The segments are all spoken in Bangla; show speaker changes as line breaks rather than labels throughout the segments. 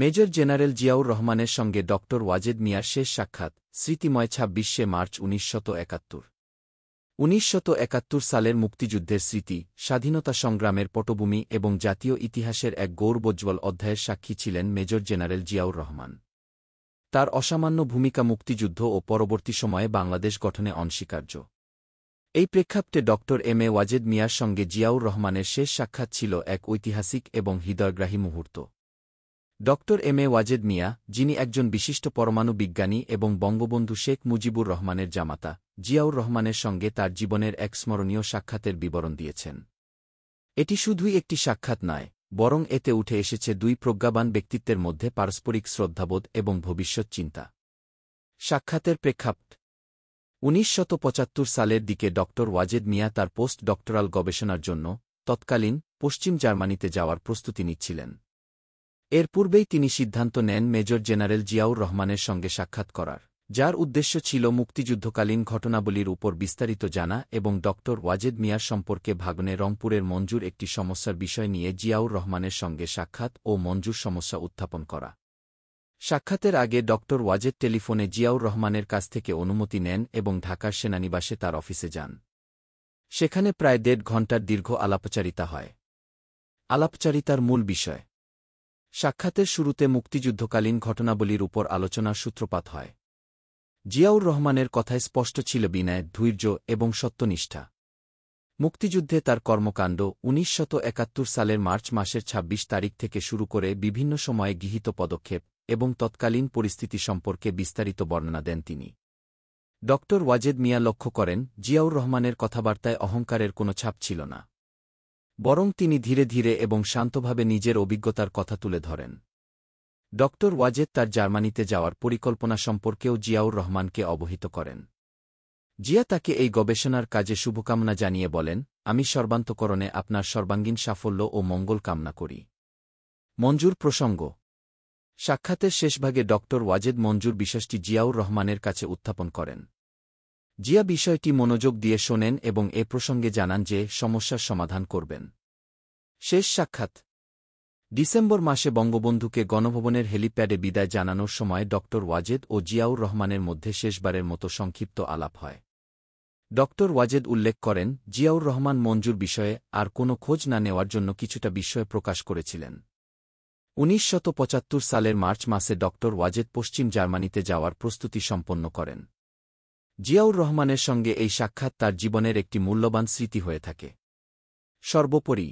মেজর জেনারেল জিয়াউর রহমানের সঙ্গে ড ওয়াজেদ মিয়ার শেষ সাক্ষাৎ স্মৃতিময় ২৬শে মার্চ ১৯৭১। ১৯৭১ সালের মুক্তিযুদ্ধের স্মৃতি, স্বাধীনতা সংগ্রামের পটভূমি এবং জাতীয় ইতিহাসের এক গৌরবোজ্জ্বল অধ্যায়ের সাক্ষী ছিলেন মেজর জেনারেল জিয়াউর রহমান। তার অসামান্য ভূমিকা মুক্তিযুদ্ধ ও পরবর্তী সময়ে বাংলাদেশ গঠনে অনস্বীকার্য। এই প্রেক্ষাপটে ড এম এ ওয়াজেদ মিয়ার সঙ্গে জিয়াউর রহমানের শেষ সাক্ষাৎ ছিল এক ঐতিহাসিক এবং হৃদয়গ্রাহী মুহূর্ত। ড এম এ ওয়াজেদ মিয়া, যিনি একজন বিশিষ্ট পরমাণু বিজ্ঞানী এবং বঙ্গবন্ধু শেখ মুজিবুর রহমানের জামাতা, জিয়াউর রহমানের সঙ্গে তার জীবনের এক স্মরণীয় সাক্ষাতের বিবরণ দিয়েছেন। এটি শুধুই একটি সাক্ষাৎ নয়, বরং এতে উঠে এসেছে দুই প্রজ্ঞাবান ব্যক্তিত্বের মধ্যে পারস্পরিক শ্রদ্ধাবোধ এবং ভবিষ্যৎ চিন্তা। সাক্ষাতের প্রেক্ষাপট: ১৯৭৫ সালের দিকে ড ওয়াজেদ মিয়া তার পোস্ট ডক্টরাল গবেষণার জন্য তৎকালীন পশ্চিম জার্মানিতে যাওয়ার প্রস্তুতি নিচ্ছিলেন। এর পূর্বেই তিনি সিদ্ধান্ত নেন মেজর জেনারেল জিয়াউর রহমানের সঙ্গে সাক্ষাৎ করার, যার উদ্দেশ্য ছিল মুক্তিযুদ্ধকালীন ঘটনাবলীর উপর বিস্তারিত জানা এবং ড ওয়াজেদ মিয়ার সম্পর্কে ভাগ্নে রংপুরের মঞ্জুর একটি সমস্যার বিষয় নিয়ে জিয়াউর রহমানের সঙ্গে সাক্ষাৎ ও মঞ্জুর সমস্যা উত্থাপন করা। সাক্ষাতের আগে ড ওয়াজেদ টেলিফোনে জিয়াউর রহমানের কাছ থেকে অনুমতি নেন এবং ঢাকার সেনানিবাসে তার অফিসে যান। সেখানে প্রায় ১.৫ ঘণ্টার দীর্ঘ আলাপচারিতা হয়। আলাপচারিতার মূল বিষয়: সাক্ষাতের শুরুতে মুক্তিযুদ্ধকালীন ঘটনাবলীর উপর আলোচনার সূত্রপাত হয়। জিয়াউর রহমানের কথায় স্পষ্ট ছিল বিনয়, ধৈর্য এবং সত্যনিষ্ঠা। মুক্তিযুদ্ধে তার কর্মকাণ্ড, ১৯৭১ সালের মার্চ মাসের ২৬ তারিখ থেকে শুরু করে বিভিন্ন সময়ে গৃহীত পদক্ষেপ এবং তৎকালীন পরিস্থিতি সম্পর্কে বিস্তারিত বর্ণনা দেন তিনি। ড ওয়াজেদ মিয়া লক্ষ্য করেন, জিয়াউর রহমানের কথাবার্তায় অহংকারের কোনো ছাপ ছিল না, বরং তিনি ধীরে ধীরে এবং শান্তভাবে নিজের অভিজ্ঞতার কথা তুলে ধরেন। ড ওয়াজেদ তার জার্মানিতে যাওয়ার পরিকল্পনা সম্পর্কেও জিয়াউর রহমানকে অবহিত করেন। জিয়া তাকে এই গবেষণার কাজে শুভকামনা জানিয়ে বলেন, আমি সর্বান্তকরণে আপনার সর্বাঙ্গীন সাফল্য ও মঙ্গল কামনা করি। মঞ্জুর প্রসঙ্গ: সাক্ষাতের শেষভাগে ড ওয়াজেদ মঞ্জুর বিষয়টি জিয়াউর রহমানের কাছে উত্থাপন করেন। জিয়া বিষয়টি মনোযোগ দিয়ে শোনেন এবং এ প্রসঙ্গে জানান যে সমস্যার সমাধান করবেন। শেষ সাক্ষাৎ: ডিসেম্বর মাসে বঙ্গবন্ধুকে গণভবনের হেলিপ্যাডে বিদায় জানানোর সময় ড ওয়াজেদ ও জিয়াউর রহমানের মধ্যে শেষবারের মতো সংক্ষিপ্ত আলাপ হয়। ড ওয়াজেদ উল্লেখ করেন, জিয়াউর রহমান মঞ্জুর বিষয়ে আর কোনো খোঁজ না নেওয়ার জন্য কিছুটা বিস্ময় প্রকাশ করেছিলেন। ১৯৭৫ সালের মার্চ মাসে ড ওয়াজেদ পশ্চিম জার্মানিতে যাওয়ার প্রস্তুতি সম্পন্ন করেন। জিয়াউর রহমানের সঙ্গে এই সাক্ষাৎ তার জীবনের একটি মূল্যবান স্মৃতি হয়ে থাকে। সর্বোপরি,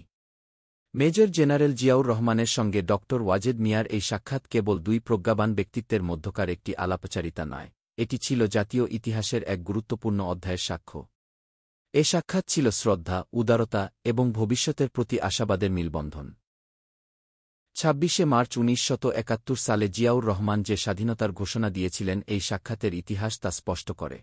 মেজর জেনারেল জিয়াউর রহমানের সঙ্গে ড ওয়াজেদ মিয়ার এই সাক্ষাৎ কেবল দুই প্রজ্ঞাবান ব্যক্তিত্বের মধ্যকার একটি আলাপচারিতা নয়, এটি ছিল জাতীয় ইতিহাসের এক গুরুত্বপূর্ণ অধ্যায়ের সাক্ষ্য। এ সাক্ষাৎ ছিল শ্রদ্ধা, উদারতা এবং ভবিষ্যতের প্রতি আশাবাদের মিলবন্ধন। ২৬শে মার্চ ১৯৭১ সালে জিয়াউর রহমান যে স্বাধীনতার ঘোষণা দিয়েছিলেন, এই সাক্ষাতের ইতিহাস তা স্পষ্ট করে।